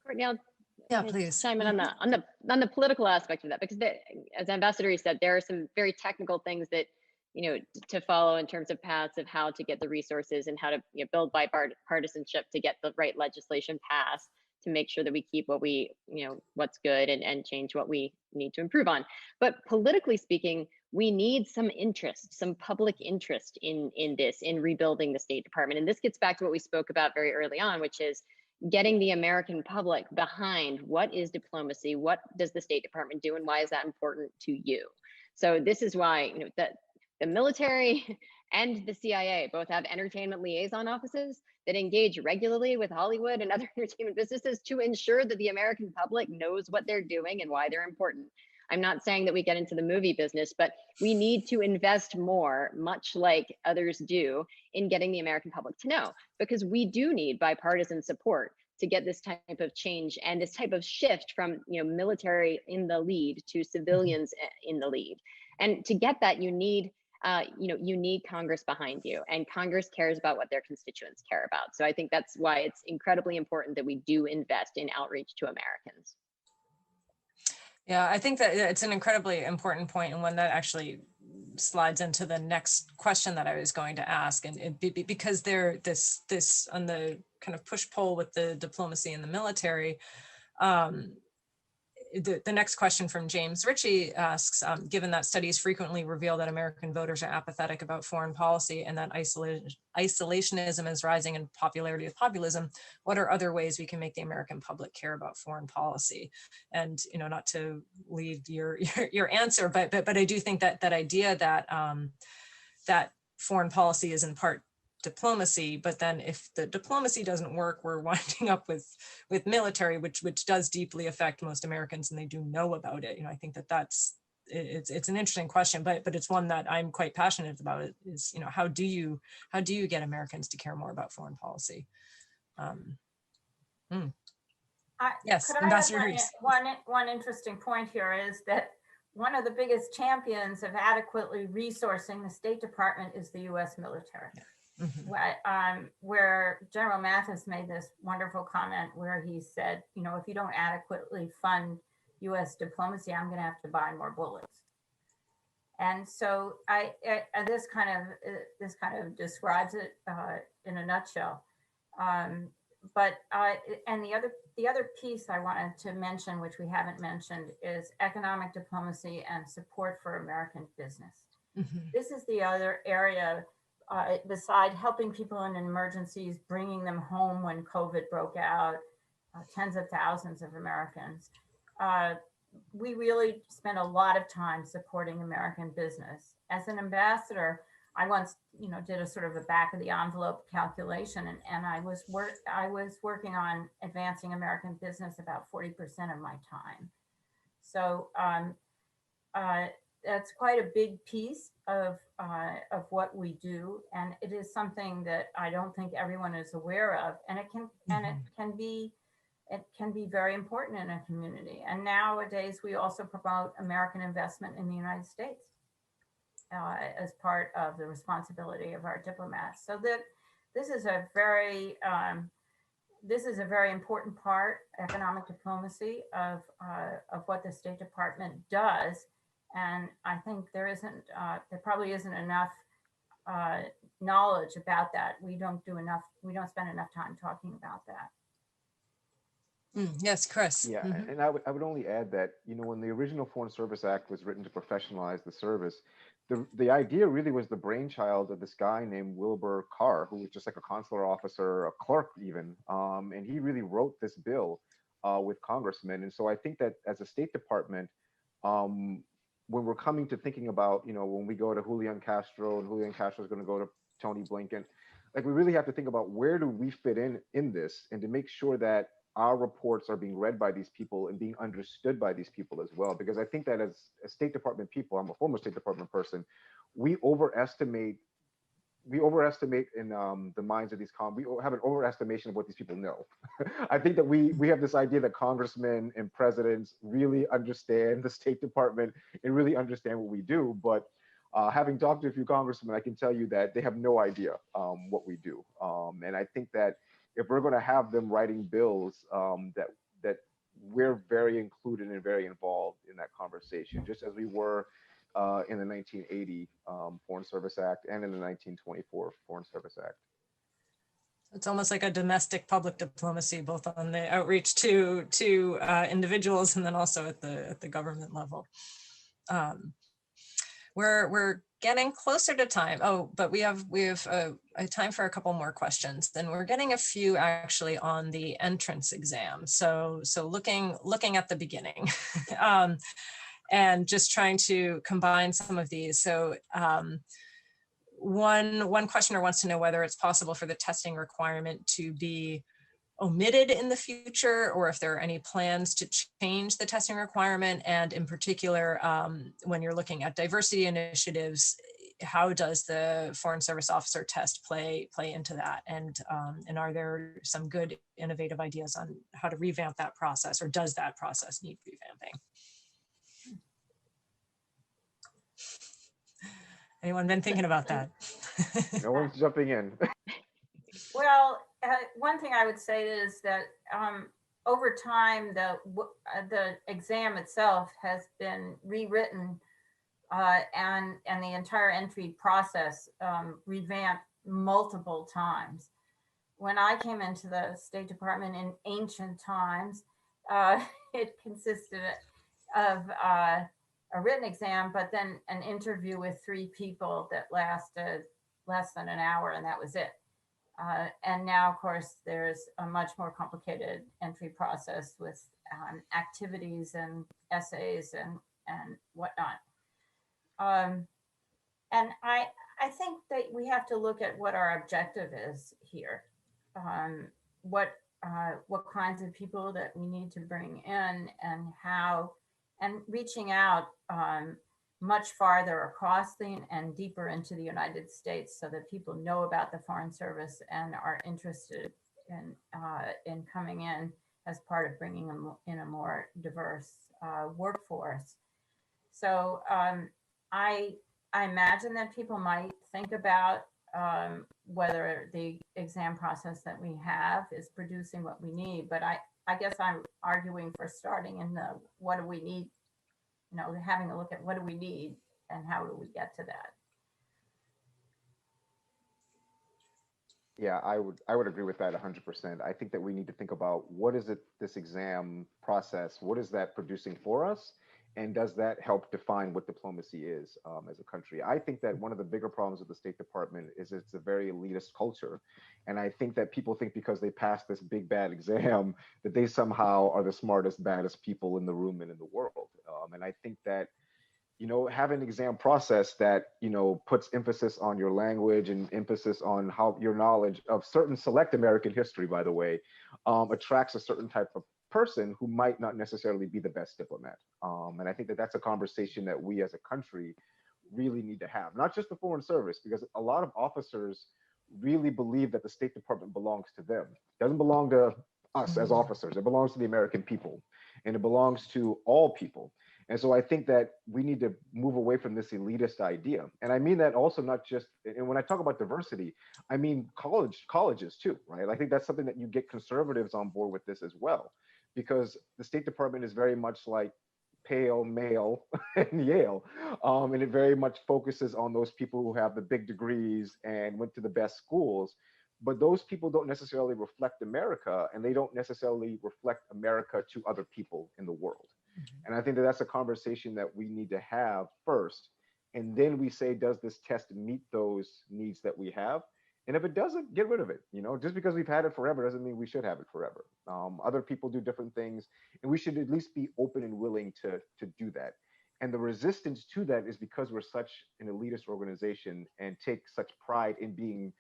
Courtney, yeah, please chime in on the political aspect of that, because as Ambassador Ries said, there are some very technical things that to follow in terms of paths of how to get the resources and how to build bipartisanship to get the right legislation passed, to make sure that we keep what what's good and change what we need to improve on. But politically speaking, we need some interest, some public interest in rebuilding the State Department. And this gets back to what we spoke about very early on, which is getting the American public behind what is diplomacy, what does the State Department do, and why is that important to you? So this is why the military and the CIA both have entertainment liaison offices that engage regularly with Hollywood and other entertainment businesses to ensure that the American public knows what they're doing and why they're important. I'm not saying that we get into the movie business, but we need to invest more, much like others do, in getting the American public to know, because we do need bipartisan support to get this type of change and this type of shift from, military in the lead to civilians in the lead. And to get that, you need Congress behind you, and Congress cares about what their constituents care about. So I think that's why it's incredibly important that we do invest in outreach to Americans. Yeah, I think that it's an incredibly important point, and one that actually slides into the next question that I was going to ask. And because this on the kind of push-pull with the diplomacy and the military, the next question from James Ritchie asks, given that studies frequently reveal that American voters are apathetic about foreign policy and that isolationism is rising in popularity with populism, what are other ways we can make the American public care about foreign policy? And, not to lead your answer, but I do think that idea that that foreign policy is in part diplomacy, but then if the diplomacy doesn't work, we're winding up with military, which does deeply affect most Americans, and they do know about it. I think it's an interesting question, but it's one that I'm quite passionate about. It is, how do you get Americans to care more about foreign policy? Yes, Ambassador Ries. One interesting point here is that one of the biggest champions of adequately resourcing the State Department is the U.S. military. Yeah. Mm-hmm. Where General Mathis made this wonderful comment where he said, if you don't adequately fund U.S. diplomacy, I'm going to have to buy more bullets. And so this kind of describes it in a nutshell. And the other piece I wanted to mention, which we haven't mentioned, is economic diplomacy and support for American business. Mm-hmm. This is the other area. Beside helping people in emergencies, bringing them home when COVID broke out, tens of thousands of Americans, we really spent a lot of time supporting American business. As an ambassador, I once, did a sort of a back of the envelope calculation, and I was working on advancing American business about 40% of my time. So that's quite a big piece of what we do, and it is something that I don't think everyone is aware of, and it can be very important in a community. And nowadays, we also promote American investment in the United States as part of the responsibility of our diplomats. So that this is a very important part, economic diplomacy, of what the State Department does. And I think there probably isn't enough knowledge about that. We don't spend enough time talking about that. Yes, Chris. Yeah, mm-hmm. And I would only add that, when the original Foreign Service Act was written to professionalize the service, the idea really was the brainchild of this guy named Wilbur Carr, who was just like a consular officer, a clerk even, and he really wrote this bill with congressmen. And so I think that as a State Department, when we're coming to thinking about, when we go to Julian Castro and Julian Castro is going to go to Tony Blinken, like we really have to think about where do we fit in this, and to make sure that our reports are being read by these people and being understood by these people as well. Because I think that as State Department people, I'm a former State Department person, we overestimate in the minds of these we have an overestimation of what these people know. I think that we have this idea that congressmen and presidents really understand the State Department and really understand what we do. But having talked to a few congressmen, I can tell you that they have no idea what we do. And I think that if we're going to have them writing bills, that we're very included and very involved in that conversation, just as we were in the 1980 Foreign Service Act and in the 1924 Foreign Service Act. It's almost like a domestic public diplomacy, both on the outreach to individuals and then also at the government level. We're getting closer to time. Oh, but we have a time for a couple more questions. Then we're getting a few actually on the entrance exam. So looking at the beginning. And just trying to combine some of these. So one questioner wants to know whether it's possible for the testing requirement to be omitted in the future, or if there are any plans to change the testing requirement. And in particular, when you're looking at diversity initiatives, how does the Foreign Service Officer test play into that? And are there some good innovative ideas on how to revamp that process, or does that process need revamping? Anyone been thinking about that? No one's jumping in. Well, one thing I would say is that over time, the exam itself has been rewritten, and the entire entry process revamped multiple times. When I came into the State Department in ancient times, it consisted of a written exam, but then an interview with 3 people that lasted less than an hour, and that was it. And now, of course, there's a much more complicated entry process with activities and essays and whatnot. And I think that we have to look at what our objective is here. What kinds of people that we need to bring in, and how, and reaching out much farther across and deeper into the United States, so that people know about the Foreign Service and are interested in coming in as part of bringing in a more diverse workforce. So I imagine that people might think about whether the exam process that we have is producing what we need, but I guess I'm arguing for starting in the what do we need, having a look at what do we need and how do we get to that. Yeah, I would agree with that 100%. I think that we need to think about what is it, this exam process, what is that producing for us? And does that help define what diplomacy is as a country? I think that one of the bigger problems with the State Department is it's a very elitist culture. And I think that people think because they passed this big bad exam that they somehow are the smartest, baddest people in the room and in the world. And I think that, having an exam process that, puts emphasis on your language and emphasis on how your knowledge of certain select American history, by the way, attracts a certain type of person who might not necessarily be the best diplomat. And I think that that's a conversation that we as a country really need to have, not just the Foreign Service, because a lot of officers really believe that the State Department belongs to them. It doesn't belong to us as officers. It belongs to the American people, and it belongs to all people. And so I think that we need to move away from this elitist idea. And I mean that also not just, and when I talk about diversity, I mean colleges too, right? I think that's something that you get conservatives on board with this as well, because the State Department is very much like Pale, Male, and Yale. And it very much focuses on those people who have the big degrees and went to the best schools. But those people don't necessarily reflect America, and they don't necessarily reflect America to other people in the world. And I think that that's a conversation that we need to have first. And then we say, does this test meet those needs that we have? And if it doesn't, get rid of it. Just because we've had it forever doesn't mean we should have it forever. Other people do different things, and we should at least be open and willing to do that. And the resistance to that is because we're such an elitist organization and take such pride in being,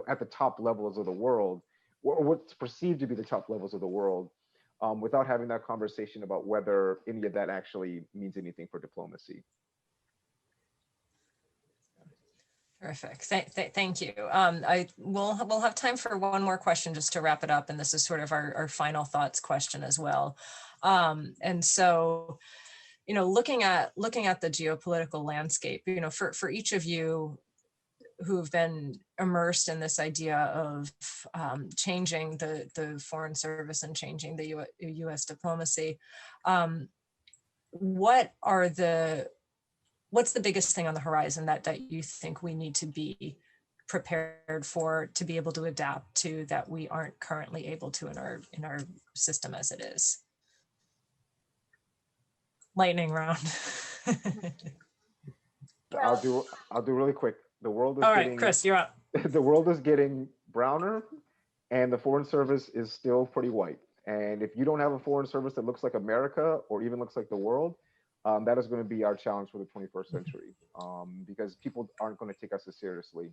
at the top levels of the world, or what's perceived to be the top levels of the world, without having that conversation about whether any of that actually means anything for diplomacy. Terrific. Thank you. We'll have time for one more question just to wrap it up, and this is sort of our final thoughts question as well. And so, looking at the geopolitical landscape, for each of you who've been immersed in this idea of changing the Foreign Service and changing the U.S. diplomacy, what's the biggest thing on the horizon that you think we need to be prepared for, to be able to adapt to, that we aren't currently able to in our system as it is? Lightning round. I'll do really quick. The world is all right, Chris, you're up. The world is getting browner, and the Foreign Service is still pretty white. And if you don't have a Foreign Service that looks like America or even looks like the world, that is going to be our challenge for the 21st century, because people aren't going to take us as seriously.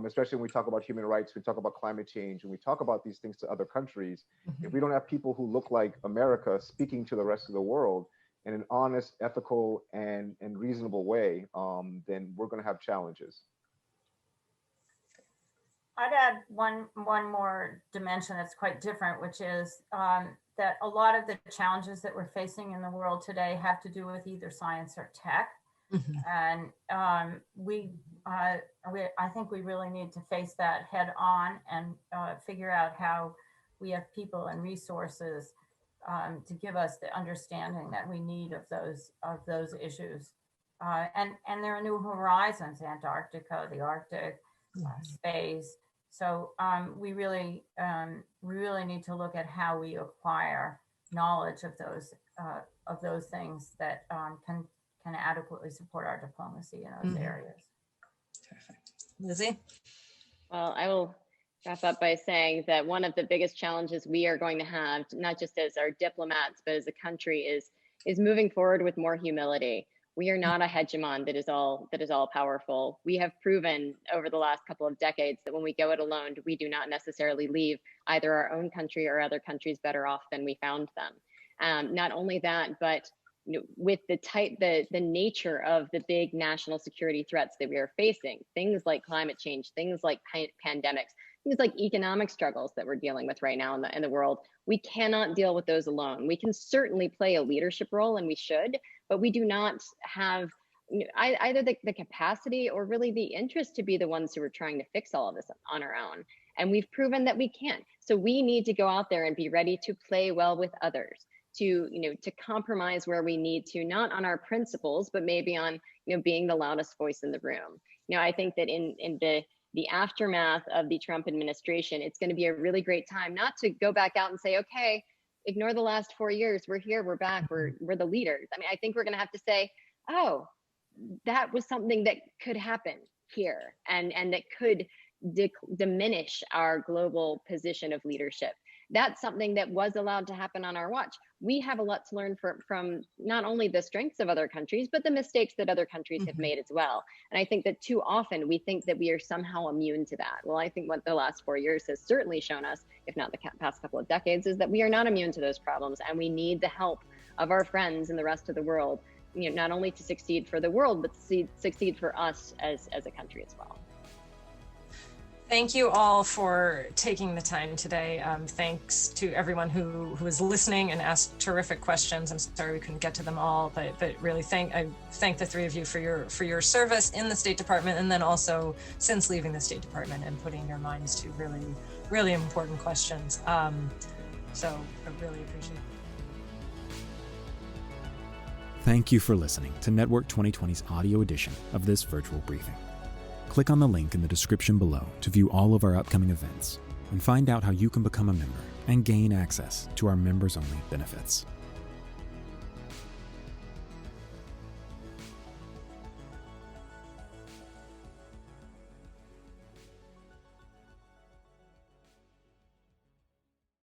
especially when we talk about human rights, we talk about climate change, when we talk about these things to other countries. If we don't have people who look like America speaking to the rest of the world in an honest, ethical, and reasonable way, then we're going to have challenges. I'd add one more dimension that's quite different, which is that a lot of the challenges that we're facing in the world today have to do with either science or tech. And I think we really need to face that head on and figure out how we have people and resources to give us the understanding that we need of those issues. And there are new horizons: Antarctica, the Arctic, space. So we really need to look at how we acquire knowledge of those things that can adequately support our diplomacy in those areas. Terrific. Lizzie? Well, I will wrap up by saying that one of the biggest challenges we are going to have, not just as our diplomats, but as a country, is moving forward with more humility. We are not a hegemon that is all powerful. We have proven over the last couple of decades that when we go it alone, we do not necessarily leave either our own country or other countries better off than we found them. Not only that, but with the nature of the big national security threats that we are facing, things like climate change, things like pandemics, things like economic struggles that we're dealing with right now in the world, we cannot deal with those alone. We can certainly play a leadership role, and we should, but we do not have either the capacity or really the interest to be the ones who are trying to fix all of this on our own. And we've proven that we can't. So we need to go out there and be ready to play well with others, to compromise where we need to, not on our principles, but maybe on being the loudest voice in the room. I think that in the aftermath of the Trump administration, it's going to be a really great time not to go back out and say, okay, ignore the last 4 years. We're here. We're back. We're the leaders. I mean, I think we're going to have to say, oh, that was something that could happen here, and that could diminish our global position of leadership. That's something that was allowed to happen on our watch. We have a lot to learn from not only the strengths of other countries, but the mistakes that other countries have made as well. And I think that too often we think that we are somehow immune to that. Well, I think what the last 4 years has certainly shown us, if not the past couple of decades, is that we are not immune to those problems, and we need the help of our friends in the rest of the world, not only to succeed for the world, but to succeed for us as a country as well. Thank you all for taking the time today. Thanks to everyone who was listening and asked terrific questions. I'm sorry we couldn't get to them all, but really I thank the three of you for your service in the State Department, and then also since leaving the State Department and putting your minds to really, really important questions. So I really appreciate it. Thank you for listening to Network 2020's audio edition of this virtual briefing. Click on the link in the description below to view all of our upcoming events and find out how you can become a member and gain access to our members-only benefits.